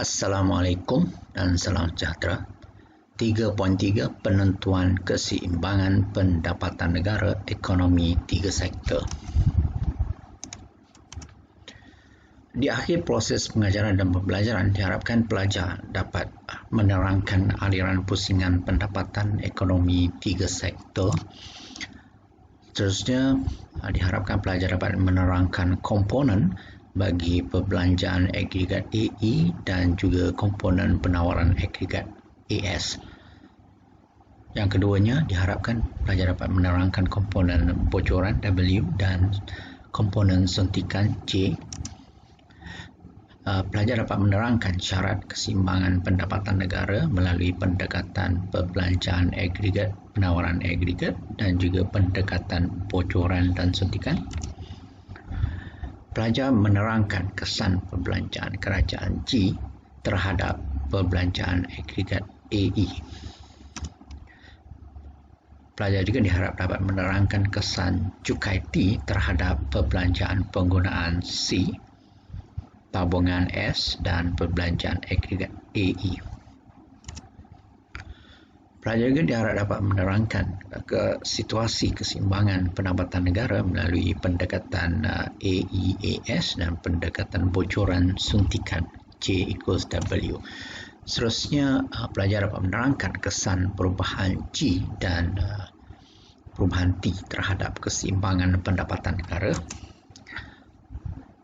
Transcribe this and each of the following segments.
Assalamualaikum dan salam sejahtera. 3.3 Penentuan keseimbangan pendapatan negara ekonomi tiga sektor. Di akhir proses pengajaran dan pembelajaran, diharapkan pelajar dapat menerangkan aliran pusingan pendapatan ekonomi tiga sektor. Seterusnya, diharapkan pelajar dapat menerangkan komponen bagi perbelanjaan agregat AE dan juga komponen penawaran agregat AS. Yang keduanya, diharapkan pelajar dapat menerangkan komponen bocoran W dan komponen suntikan J. Pelajar dapat menerangkan syarat keseimbangan pendapatan negara melalui pendekatan perbelanjaan agregat, penawaran agregat dan juga pendekatan bocoran dan suntikan. Pelajar menerangkan kesan perbelanjaan kerajaan G terhadap perbelanjaan agregat AE. Pelajar juga diharap dapat menerangkan kesan cukai T terhadap perbelanjaan penggunaan C, tabungan S dan perbelanjaan agregat AE. Pelajar juga diharap dapat menerangkan situasi keseimbangan pendapatan negara melalui pendekatan AEAS dan pendekatan bocoran suntikan J equals W. Seterusnya, pelajar dapat menerangkan kesan perubahan G dan perubahan T terhadap keseimbangan pendapatan negara.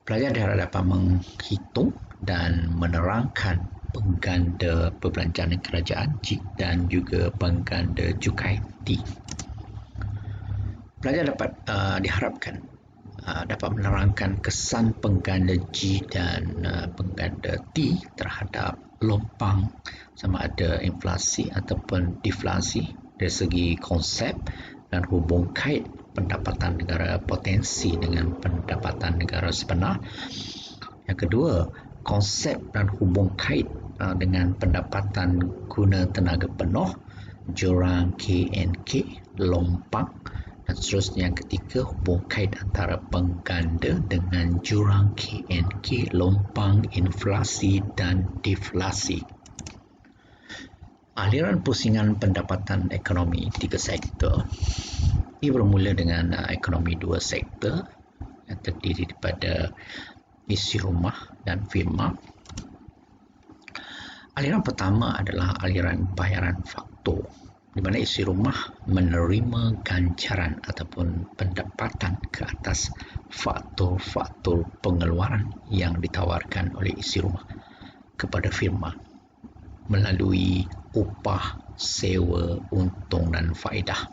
Pelajar diharap dapat menghitung dan menerangkan pengganda perbelanjaan kerajaan G dan juga pengganda cukai T. Pelajar diharapkan dapat menerangkan kesan pengganda G dan pengganda T terhadap lompang sama ada inflasi ataupun deflasi dari segi konsep dan hubung kait pendapatan negara potensi dengan pendapatan negara sebenar. Yang kedua, konsep dan hubung kait dengan pendapatan guna tenaga penuh, jurang KNK, lompang, dan seterusnya. Yang ketiga, hubung kait antara pengganda dengan jurang KNK, lompang, inflasi dan deflasi. Aliran pusingan pendapatan ekonomi tiga sektor. Ia bermula dengan ekonomi dua sektor yang terdiri daripada isi rumah dan firma. Aliran pertama adalah aliran bayaran faktor, di mana isi rumah menerima ganjaran ataupun pendapatan ke atas faktor-faktor pengeluaran yang ditawarkan oleh isi rumah kepada firma melalui upah, sewa, untung dan faedah,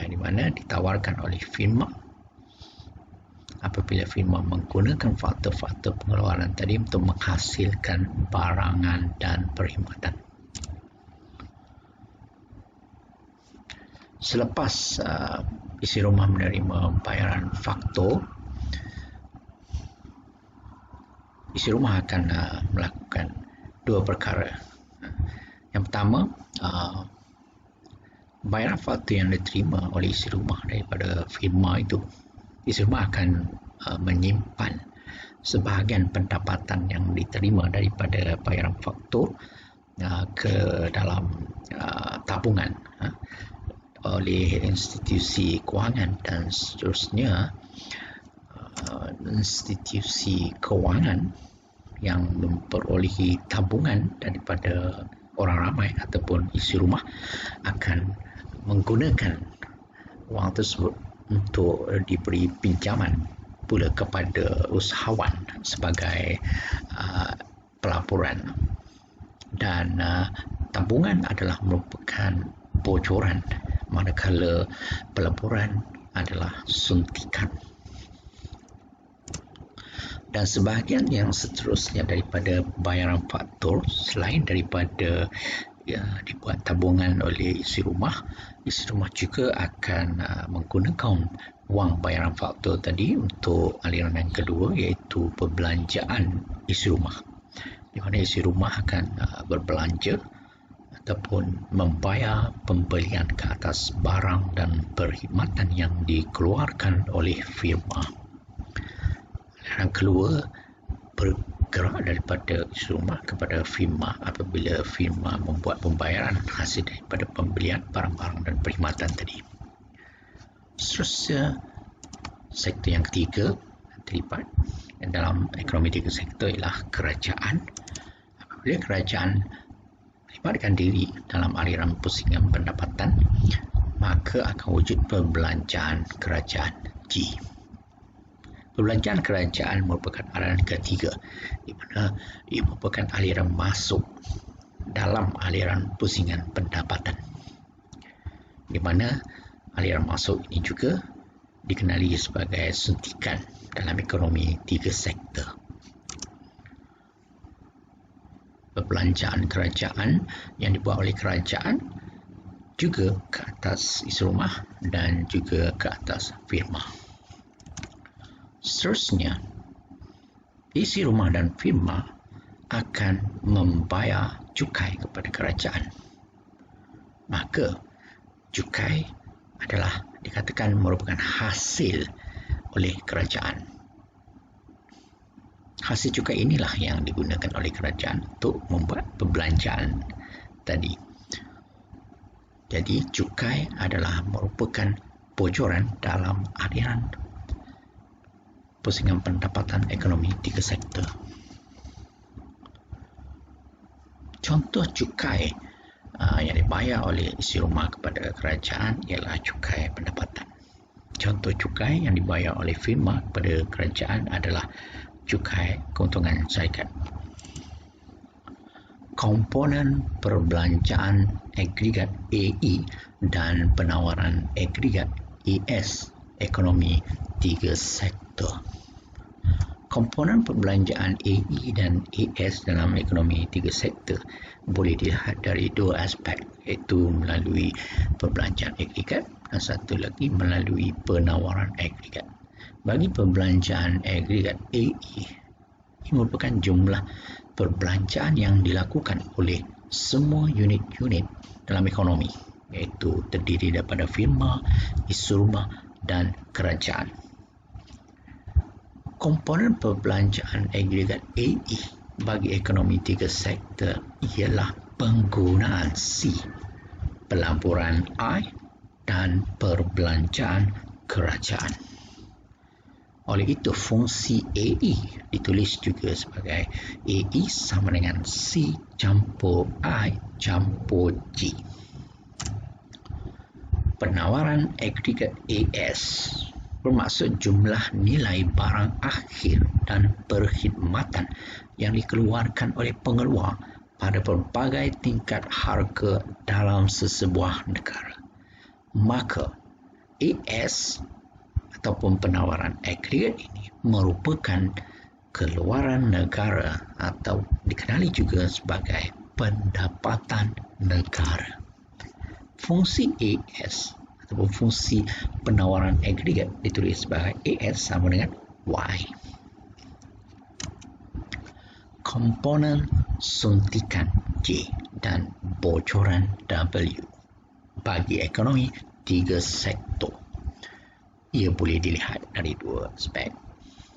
di mana ditawarkan oleh firma apabila firma menggunakan faktor-faktor pengeluaran tadi untuk menghasilkan barangan dan perkhidmatan. Selepas isi rumah menerima bayaran faktor, isi rumah akan melakukan dua perkara. Yang pertama, bayaran faktor yang diterima oleh isi rumah daripada firma itu, isi rumah akan menyimpan sebahagian pendapatan yang diterima daripada bayaran faktor ke dalam tabungan oleh institusi kewangan dan seterusnya. Institusi kewangan yang memperolehi tabungan daripada orang ramai ataupun isi rumah akan menggunakan wang tersebut untuk diberi pinjaman pula kepada usahawan sebagai pelaburan. Dan tabungan adalah merupakan bocoran, manakala pelaburan adalah suntikan. Dan sebahagian yang seterusnya daripada bayaran faktor, selain daripada dibuat tabungan oleh isi rumah juga akan menggunakan wang bayaran faktor tadi untuk aliran yang kedua, iaitu perbelanjaan isi rumah, di mana isi rumah akan berbelanja ataupun membayar pembelian ke atas barang dan perkhidmatan yang dikeluarkan oleh firma. Aliran kedua gerak daripada isi rumah kepada firma apabila firma membuat pembayaran hasil daripada pembelian barang-barang dan perkhidmatan tadi. Seterusnya, sektor yang ketiga terlibat dalam ekonomi tiga sektor ialah kerajaan. Apabila kerajaan melibatkan diri dalam aliran pusingan pendapatan, maka akan wujud perbelanjaan kerajaan G. Perbelanjaan kerajaan merupakan aliran ketiga di mana ia merupakan aliran masuk dalam aliran pusingan pendapatan, di mana aliran masuk ini juga dikenali sebagai suntikan dalam ekonomi tiga sektor. Perbelanjaan kerajaan yang dibuat oleh kerajaan juga ke atas isi rumah dan juga ke atas firma. Seterusnya, isi rumah dan firma akan membayar cukai kepada kerajaan. Maka, cukai adalah dikatakan merupakan hasil oleh kerajaan. Hasil cukai inilah yang digunakan oleh kerajaan untuk membuat perbelanjaan tadi. Jadi, cukai adalah merupakan bocoran dalam aliran pusingan pendapatan ekonomi tiga sektor. Contoh cukai yang dibayar oleh isi rumah kepada kerajaan ialah cukai pendapatan. Contoh cukai yang dibayar oleh firma kepada kerajaan adalah cukai keuntungan syarikat. Komponen perbelanjaan agregat AE dan penawaran agregat ES ekonomi tiga sektor. Komponen perbelanjaan AE dan AS dalam ekonomi tiga sektor boleh dilihat dari dua aspek, iaitu melalui perbelanjaan agregat dan satu lagi melalui penawaran agregat. Bagi perbelanjaan agregat AE, ini merupakan jumlah perbelanjaan yang dilakukan oleh semua unit-unit dalam ekonomi, iaitu terdiri daripada firma, isi rumah dan kerajaan. Komponen perbelanjaan agregat AE bagi ekonomi tiga sektor ialah penggunaan C, pelaburan I dan perbelanjaan kerajaan. Oleh itu, fungsi AE ditulis juga sebagai AE sama dengan C campur I campur G. Penawaran agregat AS bermaksud jumlah nilai barang akhir dan perkhidmatan yang dikeluarkan oleh pengeluar pada pelbagai tingkat harga dalam sesebuah negara. Maka, AS ataupun penawaran agregat ini merupakan keluaran negara atau dikenali juga sebagai pendapatan negara. Fungsi AS ataupun fungsi penawaran agregat ditulis sebagai AS sama dengan Y. Komponen suntikan J dan bocoran W bagi ekonomi tiga sektor. Ia boleh dilihat dari dua aspek,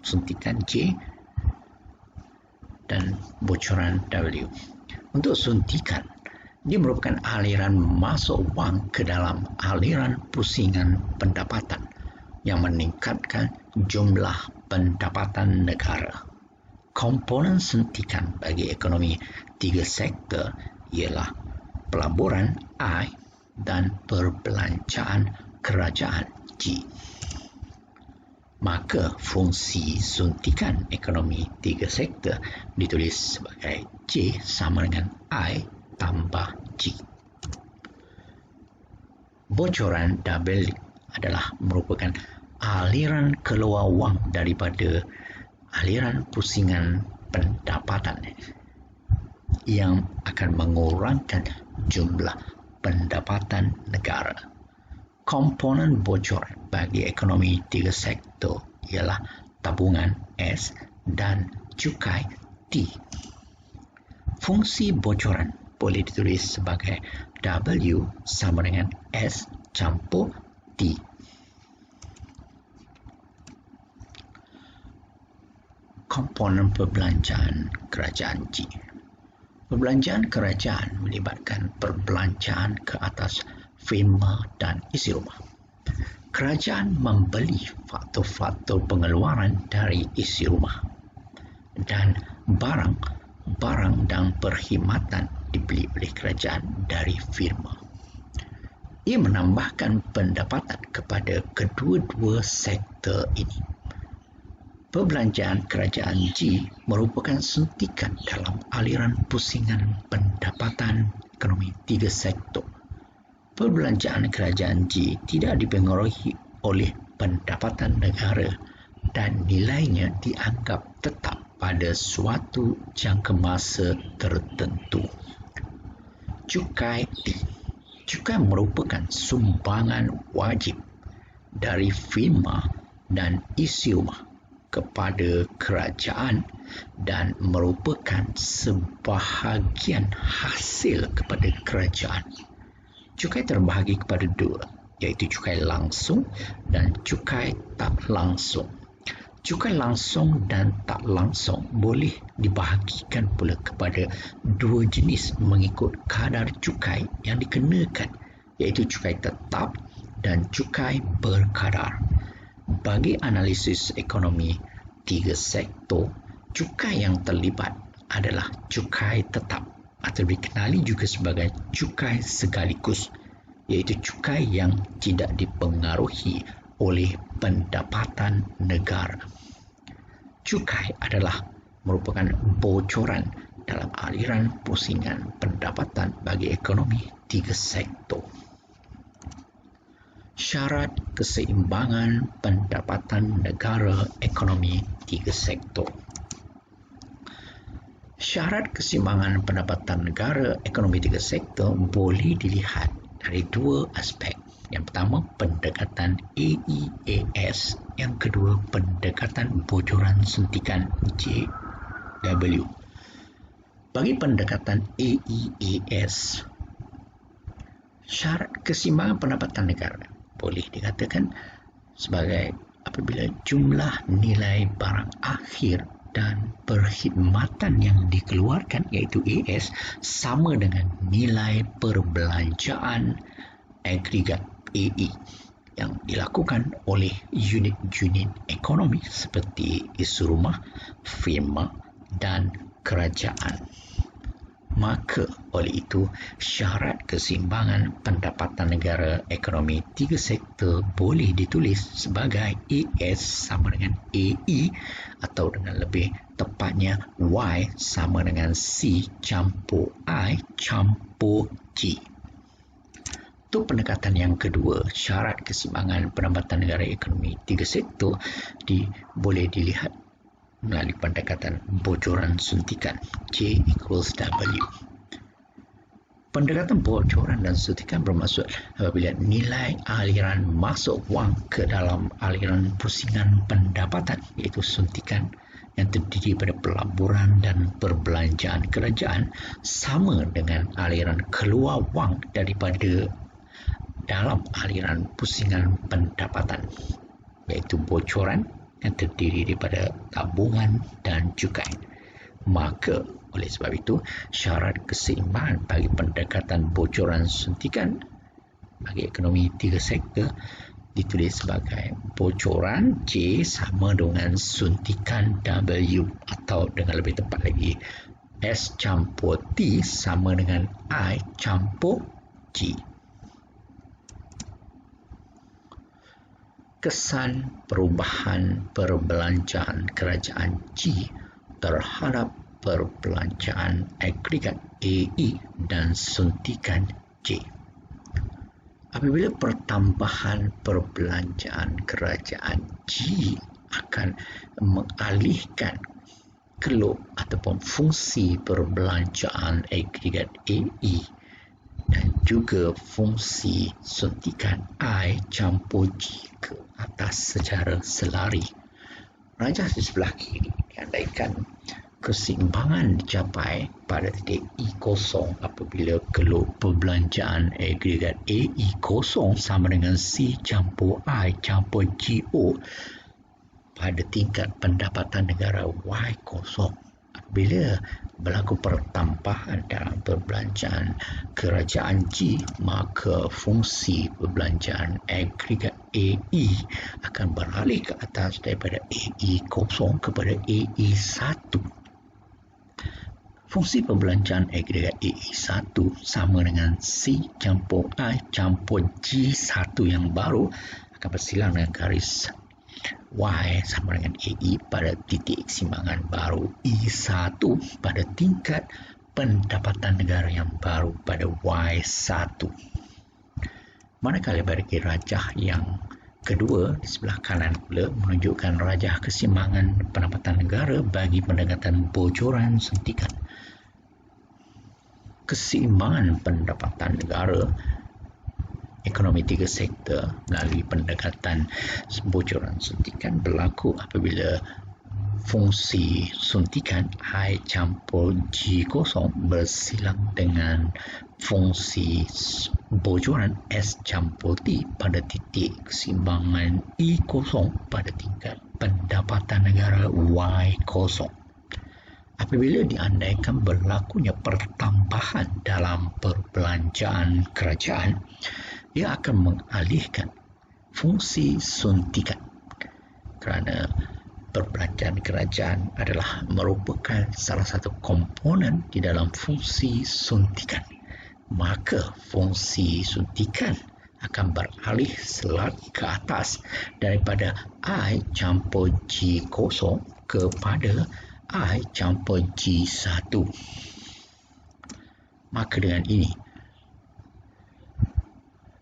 suntikan J dan bocoran W. Untuk suntikan, dia merupakan aliran masuk wang ke dalam aliran pusingan pendapatan yang meningkatkan jumlah pendapatan negara. Komponen suntikan bagi ekonomi tiga sektor ialah pelaburan I dan perbelanjaan kerajaan G. Maka fungsi suntikan ekonomi tiga sektor ditulis sebagai J sama dengan I tambah G. Bocoran W adalah merupakan aliran keluar wang daripada aliran pusingan pendapatan yang akan mengurangkan jumlah pendapatan negara. Komponen bocoran bagi ekonomi tiga sektor ialah tabungan S dan cukai T. Fungsi bocoran boleh ditulis sebagai W sama dengan S campur T. komponen perbelanjaan kerajaan G. Perbelanjaan kerajaan melibatkan perbelanjaan ke atas firma dan isi rumah. Kerajaan membeli faktor-faktor pengeluaran dari isi rumah dan barang dan perkhidmatan dibeli oleh kerajaan dari firma. Ia menambahkan pendapatan kepada kedua-dua sektor ini. Perbelanjaan kerajaan G merupakan suntikan dalam aliran pusingan pendapatan ekonomi tiga sektor. Perbelanjaan kerajaan G tidak dipengaruhi oleh pendapatan negara dan nilainya dianggap tetap pada suatu jangka masa tertentu. Cukai T. Cukai merupakan sumbangan wajib dari firma dan isi rumah kepada kerajaan dan merupakan sebahagian hasil kepada kerajaan. Cukai terbahagi kepada dua, iaitu cukai langsung dan cukai tak langsung. Cukai langsung dan tak langsung boleh dibahagikan pula kepada dua jenis mengikut kadar cukai yang dikenakan, iaitu cukai tetap dan cukai berkadar. Bagi analisis ekonomi tiga sektor, cukai yang terlibat adalah cukai tetap atau dikenali juga sebagai cukai sekaligus, iaitu cukai yang tidak dipengaruhi oleh pendapatan negara. Cukai adalah merupakan bocoran dalam aliran pusingan pendapatan bagi ekonomi tiga sektor. Syarat keseimbangan pendapatan negara ekonomi tiga sektor. Syarat keseimbangan pendapatan negara ekonomi tiga sektor boleh dilihat dari dua aspek. Yang pertama, pendekatan AEAS. Yang kedua, pendekatan bocoran suntikan JW. Bagi pendekatan AEAS, syarat keseimbangan pendapatan negara boleh dikatakan sebagai apabila jumlah nilai barang akhir dan perkhidmatan yang dikeluarkan, iaitu AS, sama dengan nilai perbelanjaan agregat AE yang dilakukan oleh unit-unit ekonomi seperti isi rumah, firma dan kerajaan. Maka oleh itu, syarat keseimbangan pendapatan negara ekonomi tiga sektor boleh ditulis sebagai AS sama dengan AE, atau dengan lebih tepatnya Y sama dengan C campur I campur G. Untuk pendekatan yang kedua, syarat keseimbangan pendapatan negara ekonomi tiga sektor boleh dilihat melalui pendekatan bocoran suntikan J equals W. Pendekatan bocoran dan suntikan bermaksud apabila nilai aliran masuk wang ke dalam aliran pusingan pendapatan, iaitu suntikan yang terdiri pada pelaburan dan perbelanjaan kerajaan, sama dengan aliran keluar wang daripada dalam aliran pusingan pendapatan, iaitu bocoran yang terdiri daripada tabungan dan cukai. Maka oleh sebab itu, syarat keseimbangan bagi pendekatan bocoran suntikan bagi ekonomi tiga sektor ditulis sebagai bocoran J sama dengan suntikan W, atau dengan lebih tepat lagi S campur T sama dengan I campur G. Kesan perubahan perbelanjaan kerajaan G terhadap perbelanjaan agregat AE dan suntikan J. Apabila pertambahan perbelanjaan kerajaan G akan mengalihkan keluk ataupun fungsi perbelanjaan agregat AE dan juga fungsi suntikan I campur G ke atas secara selari, rajah di sebelah kiri diandaikan keseimbangan dicapai pada titik E0 apabila keluk perbelanjaan agregat AE0 sama dengan C campur I campur GO pada tingkat pendapatan negara Y0. Apabila berlaku pertambahan dalam perbelanjaan kerajaan G, maka fungsi perbelanjaan agregat AE akan beralih ke atas daripada AE0 kepada AE1. Fungsi perbelanjaan agregat AE1 sama dengan C campur I campur G1 yang baru akan bersilang dengan garis Y sama dengan AE pada titik keseimbangan baru E1 pada tingkat pendapatan negara yang baru pada Y1. Manakala bagi rajah yang kedua di sebelah kanan pula menunjukkan rajah keseimbangan pendapatan negara bagi pendekatan bocoran suntikan. Keseimbangan pendapatan negara ekonomi tiga sektor melalui pendekatan bocoran suntikan berlaku apabila fungsi suntikan I campur G0 bersilang dengan fungsi bocoran S campur T pada titik keseimbangan E0 pada tingkat pendapatan negara Y0. Apabila diandaikan berlakunya pertambahan dalam perbelanjaan kerajaan, ia akan mengalihkan fungsi suntikan kerana perbelanjaan kerajaan adalah merupakan salah satu komponen di dalam fungsi suntikan. Maka fungsi suntikan akan beralih selari ke atas daripada I campur G0 kepada I campur G1. Maka dengan ini,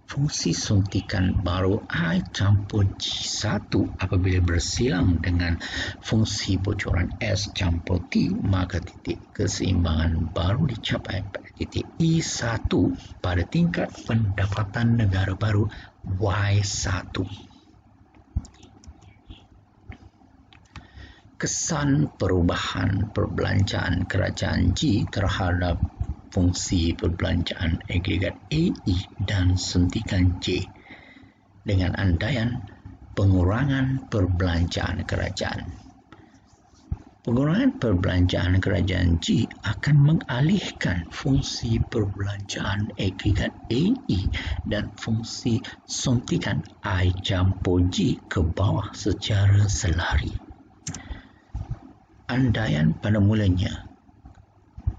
fungsi suntikan baru I campur G1 apabila bersilang dengan fungsi bocoran S campur T, maka titik keseimbangan baru dicapai pada titik E1 pada tingkat pendapatan negara baru Y1. Kesan perubahan perbelanjaan kerajaan G terhadap fungsi perbelanjaan agregat AE dan suntikan J dengan andaian pengurangan perbelanjaan kerajaan. Pengurangan perbelanjaan kerajaan G akan mengalihkan fungsi perbelanjaan agregat AE dan fungsi suntikan I campur G ke bawah secara selari. Andaian pada mulanya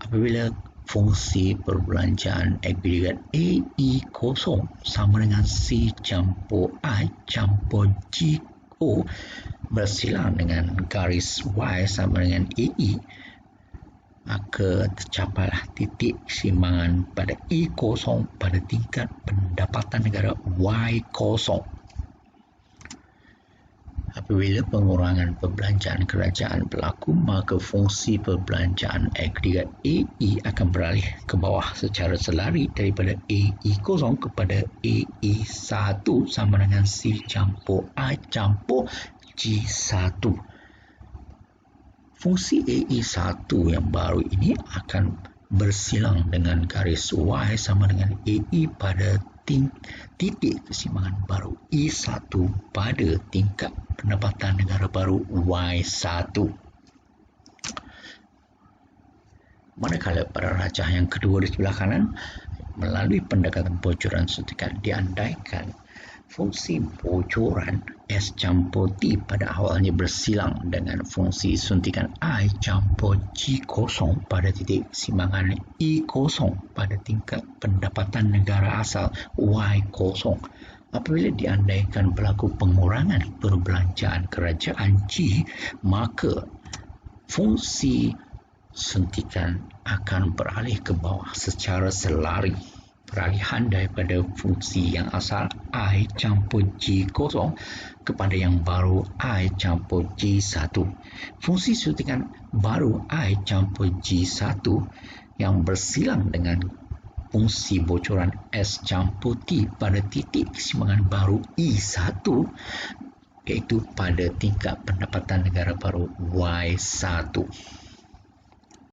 apabila fungsi perbelanjaan agregat AE0 sama dengan C campur I campur GO bersilang dengan garis Y sama dengan AE, maka tercapailah titik keseimbangan pada E0 pada tingkat pendapatan negara Y0. Apabila pengurangan perbelanjaan kerajaan berlaku, maka fungsi perbelanjaan agregat AE akan beralih ke bawah secara selari daripada AE0 kepada AE1 sama dengan C campur I campur G1. Fungsi AE1 yang baru ini akan bersilang dengan garis Y sama dengan AE pada titik keseimbangan baru E1 pada tingkat pendapatan negara baru Y1. Manakala pada rajah yang kedua di sebelah kanan, melalui pendekatan bocoran suntikan diandaikan fungsi bocoran S campur T pada awalnya bersilang dengan fungsi suntikan I campur G0 pada titik keseimbangan E0 pada tingkat pendapatan negara asal Y0. Apabila diandaikan berlaku pengurangan perbelanjaan kerajaan G, maka fungsi suntikan akan beralih ke bawah secara selari. Peralihan daripada fungsi yang asal I campur G0 kepada yang baru I campur G1. Fungsi suntikan baru I campur G1 yang bersilang dengan fungsi bocoran S campur T pada titik keseimbangan baru E1, iaitu pada tingkat pendapatan negara baru Y1.